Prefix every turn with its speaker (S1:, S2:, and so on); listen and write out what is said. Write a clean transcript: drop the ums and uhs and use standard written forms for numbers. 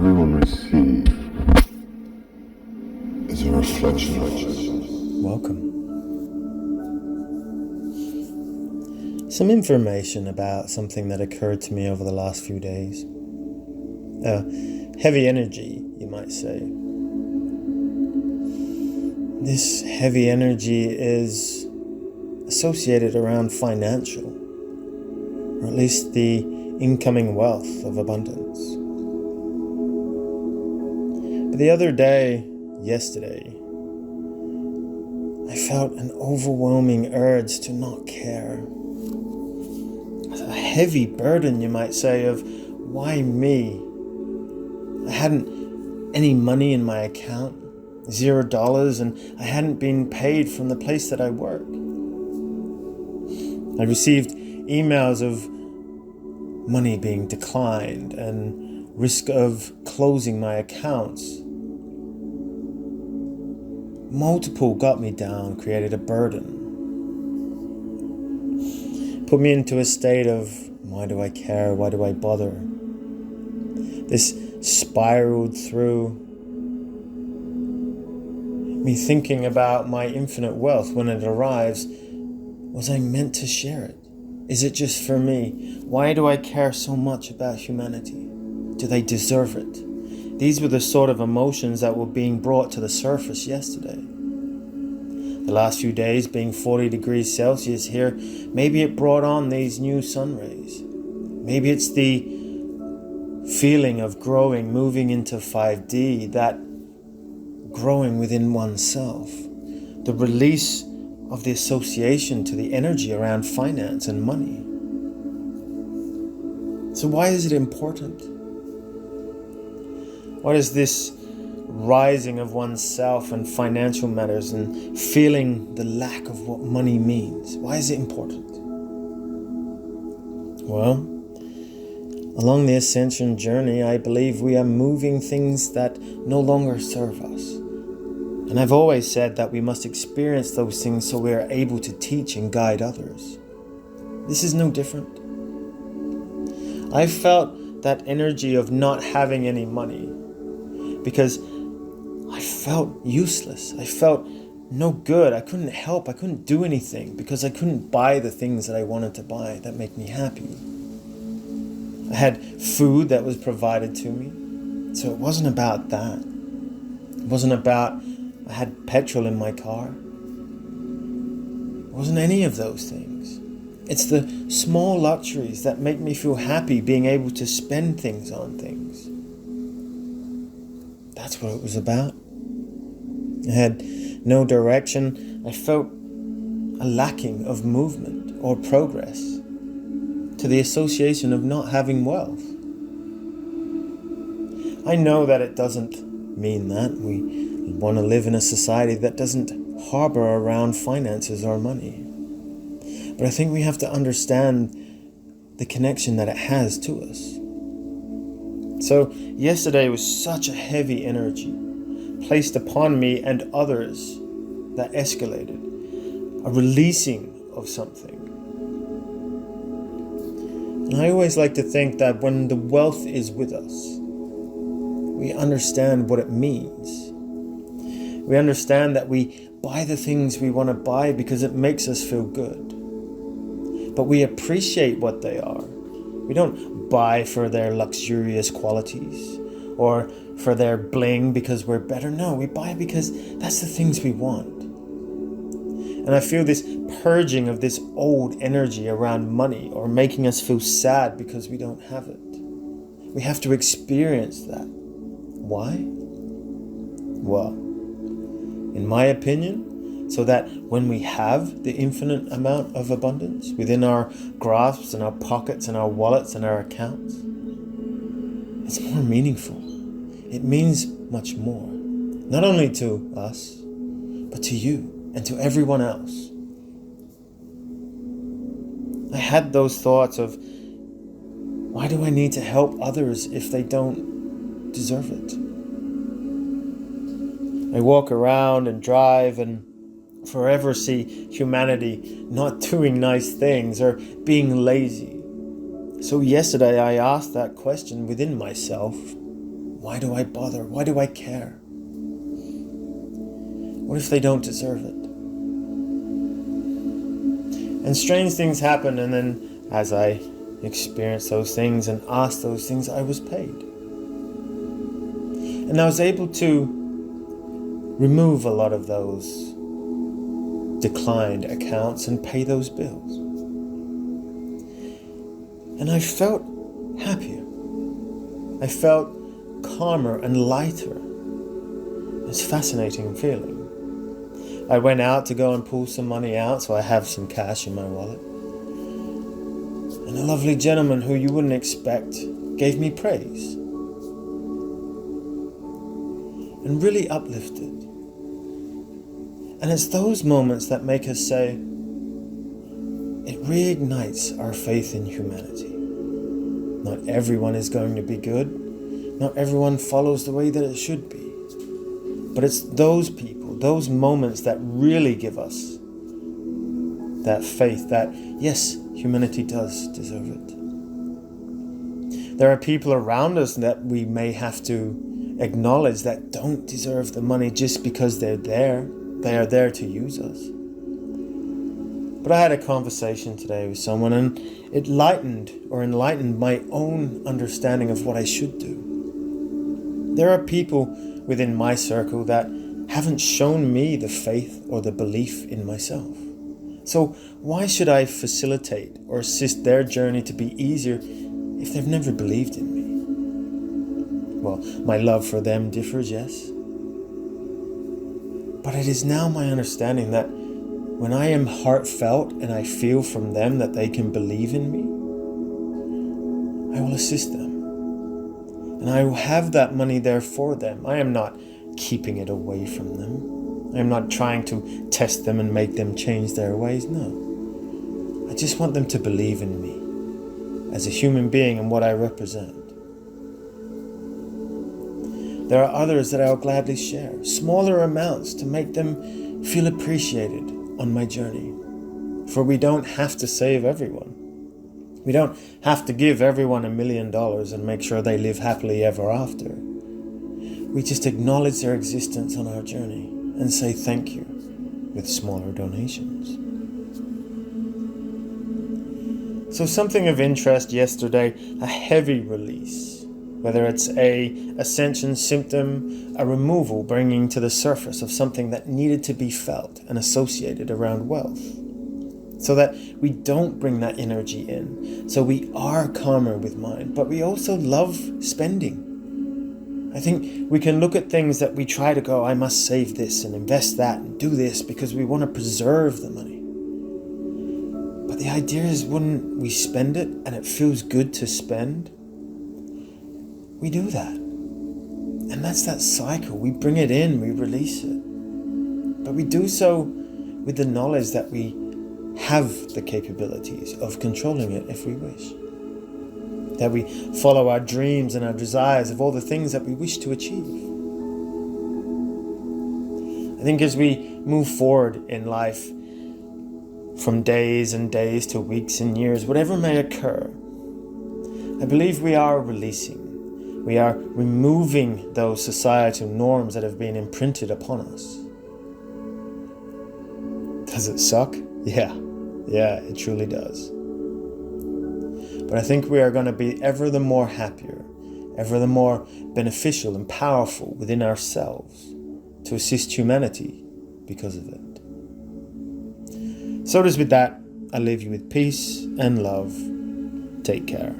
S1: everyone receive is a reflection of you.
S2: Welcome. Some information about something that occurred to me over the last few days. Heavy energy, you might say. This heavy energy is associated around financial, or at least the incoming wealth of abundance. But the other day, yesterday, I felt an overwhelming urge to not care. A heavy burden, you might say, of why me? I hadn't any money in my account, $0, and I hadn't been paid from the place that I work. I received emails of money being declined and risk of closing my accounts. Multiple got me down, created a burden. Put me into a state of, why do I care? Why do I bother? This spiraled through me thinking about my infinite wealth when it arrives. Was I meant to share it? Is it just for me? Why do I care so much about humanity? Do they deserve it? These were the sort of emotions that were being brought to the surface yesterday. The last few days being 40 degrees Celsius here, maybe it brought on these new sun rays. Maybe it's the feeling of growing, moving into 5D, that growing within oneself. The release of the association to the energy around finance and money. So why is it important? What is this rising of oneself and financial matters and feeling the lack of what money means? Why is it important? Well, along the ascension journey, I believe we are moving things that no longer serve us. And I've always said that we must experience those things so we are able to teach and guide others. This is no different. I felt that energy of not having any money because I felt useless. I felt no good. I couldn't help. I couldn't do anything because I couldn't buy the things that I wanted to buy that make me happy. I had food that was provided to me. So it wasn't about that. It wasn't about I had petrol in my car. It wasn't any of those things. It's the small luxuries that make me feel happy being able to spend things on things. That's what it was about. I had no direction. I felt a lacking of movement or progress to the association of not having wealth. I know that it doesn't mean that. We want to live in a society that doesn't harbor around finances or money. But I think we have to understand the connection that it has to us. So yesterday was such a heavy energy placed upon me and others that escalated, a releasing of something. And I always like to think that when the wealth is with us, we understand what it means. We understand that we buy the things we want to buy because it makes us feel good. But we appreciate what they are. We don't buy for their luxurious qualities or for their bling because we're better. No, we buy because that's the things we want. And I feel this purging of this old energy around money or making us feel sad because we don't have it. We have to experience that. Why? Well, in my opinion, so that when we have the infinite amount of abundance within our grasps and our pockets and our wallets and our accounts, it's more meaningful. It means much more, not only to us, but to you and to everyone else. I had those thoughts of, why do I need to help others if they don't deserve it? I walk around and drive and forever see humanity not doing nice things or being lazy. So yesterday I asked that question within myself, Why do I bother? Why do I care? What if they don't deserve it? And strange things happen, and then as I experienced those things and asked those things, I was paid. And I was able to remove a lot of those declined accounts and pay those bills. And I felt happier. I felt calmer and lighter. It's a fascinating feeling. I went out to go and pull some money out, so I have some cash in my wallet. And a lovely gentleman who you wouldn't expect gave me praise. And really uplifted. And it's those moments that make us say, it reignites our faith in humanity. Not everyone is going to be good. Not everyone follows the way that it should be. But it's those people, those moments that really give us that faith that, yes, humanity does deserve it. There are people around us that we may have to acknowledge that don't deserve the money just because they're there. They are there to use us. But I had a conversation today with someone, and it enlightened my own understanding of what I should do. There are people within my circle that haven't shown me the faith or the belief in myself. So why should I facilitate or assist their journey to be easier if they've never believed in me? Well, my love for them differs, yes. But it is now my understanding that when I am heartfelt and I feel from them that they can believe in me, I will assist them. And I will have that money there for them. I am not keeping it away from them. I am not trying to test them and make them change their ways. No. I just want them to believe in me as a human being and what I represent. There are others that I'll gladly share, smaller amounts to make them feel appreciated on my journey. For we don't have to save everyone. We don't have to give everyone $1 million and make sure they live happily ever after. We just acknowledge their existence on our journey and say thank you with smaller donations. So something of interest yesterday, a heavy release. Whether it's a ascension symptom, a removal bringing to the surface of something that needed to be felt and associated around wealth. So that we don't bring that energy in. So we are calmer with mind, but we also love spending. I think we can look at things that we try to go, I must save this and invest that and do this because we want to preserve the money. But the idea is when we spend it and it feels good to spend, we do that. And that's that cycle. We bring it in, we release it. But we do so with the knowledge that we have the capabilities of controlling it if we wish. That we follow our dreams and our desires of all the things that we wish to achieve. I think as we move forward in life, from days and days to weeks and years, whatever may occur, I believe we are releasing. We are removing those societal norms that have been imprinted upon us. Does it suck? Yeah, it truly does. But I think we are going to be ever the more happier, ever the more beneficial and powerful within ourselves to assist humanity because of it. So it is with that, I leave you with peace and love. Take care.